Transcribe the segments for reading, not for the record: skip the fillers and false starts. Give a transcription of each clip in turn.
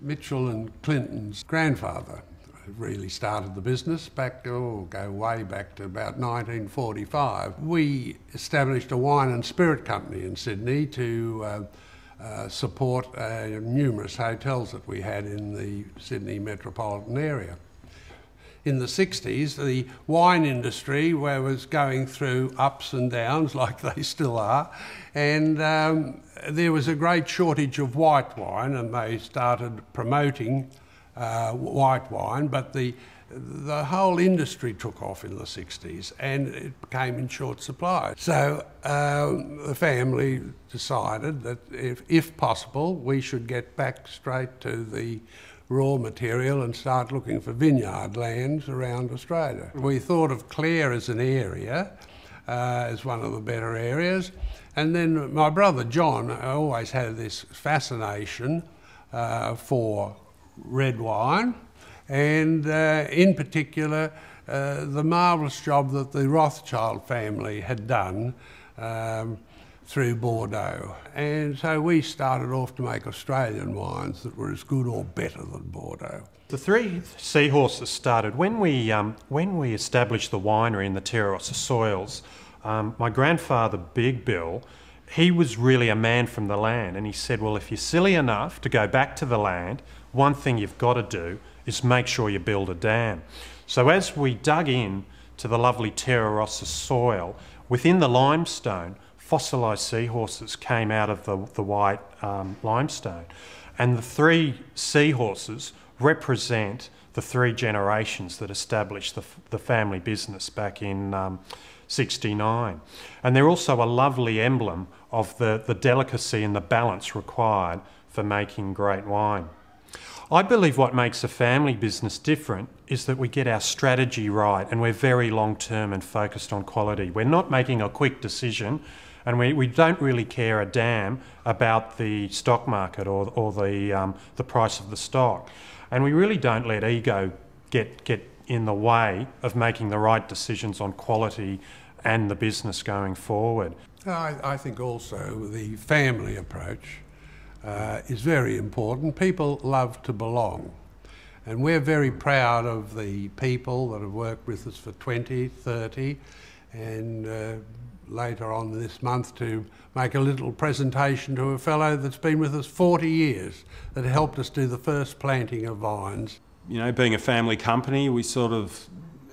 Mitchell and Clinton's grandfather really started the business go way back to about 1945. We established a wine and spirit company in Sydney to support numerous hotels that we had in the Sydney metropolitan area. In the 60s, the wine industry was going through ups and downs, like they still are, and there was a great shortage of white wine, and they started promoting white wine, but the whole industry took off in the 60s and it became in short supply. So the family decided that if possible, we should get back straight to the raw material and start looking for vineyard lands around Australia. We thought of Clare as an area, as one of the better areas, and then my brother John always had this fascination for red wine, and in particular the marvellous job that the Rothschild family had done through Bordeaux. And so we started off to make Australian wines that were as good or better than Bordeaux. The three seahorses started when we established the winery in the Terrarossa soils. My grandfather, Big Bill, he was really a man from the land, and he said, well, if you're silly enough to go back to the land, one thing you've got to do is make sure you build a dam. So as we dug in to the lovely Terrarossa soil, within the limestone, fossilised seahorses came out of the white limestone. And the three seahorses represent the three generations that established the family business back in '69. And they're also a lovely emblem of the delicacy and the balance required for making great wine. I believe what makes a family business different is that we get our strategy right, and we're very long-term and focused on quality. We're not making a quick decision, and we don't really care a damn about the stock market or the price of the stock. And we really don't let ego get in the way of making the right decisions on quality and the business going forward. I think also the family approach is very important. People love to belong, and we're very proud of the people that have worked with us for 20, 30, and later on this month to make a little presentation to a fellow that's been with us 40 years that helped us do the first planting of vines. You know, being a family company, we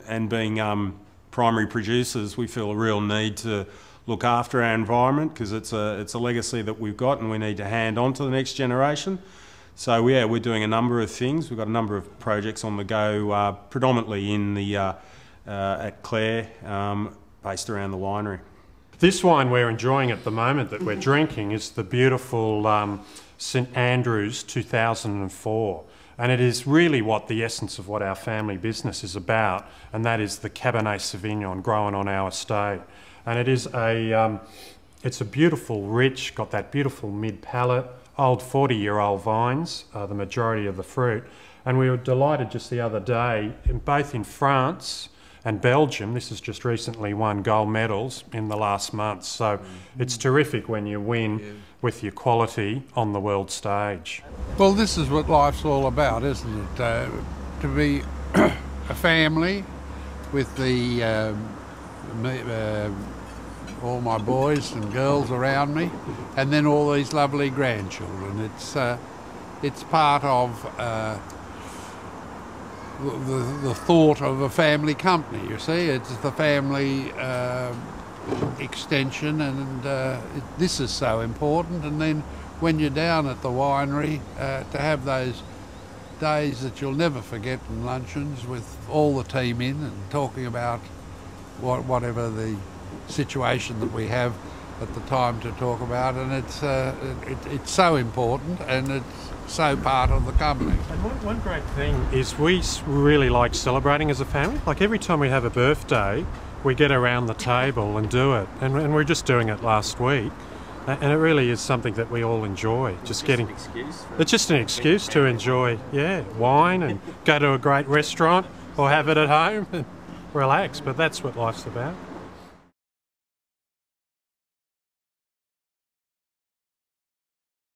and being primary producers, we feel a real need to look after our environment, because it's a legacy that we've got and we need to hand on to the next generation. So yeah, we're doing a number of things. We've got a number of projects on the go, predominantly in the at Clare, based around the winery. This wine we're enjoying at the moment that we're drinking is the beautiful St Andrews 2004. And it is really the essence of what our family business is about, and that is the Cabernet Sauvignon grown on our estate. And it is it's a beautiful, rich, got that beautiful mid-palate, old 40-year-old vines, the majority of the fruit. And we were delighted just the other day, both in France and Belgium, this has just recently won gold medals in the last month. So it's terrific when you win with your quality on the world stage. Well, this is what life's all about, isn't it? To be a family with all my boys and girls around me, and then all these lovely grandchildren. It's part of the thought of a family company, you see. It's the family extension, and this is so important. And then when you're down at the winery, to have those days that you'll never forget, and luncheons with all the team in and talking about whatever the situation that we have at the time to talk about, and it's so important, and it's so part of the company. And one great thing is we really like celebrating as a family. Like every time we have a birthday, we get around the table and do it, and we're just doing it last week. And it really is something that we all enjoy. It's just an excuse to enjoy, wine and go to a great restaurant or have it at home and relax. But that's what life's about.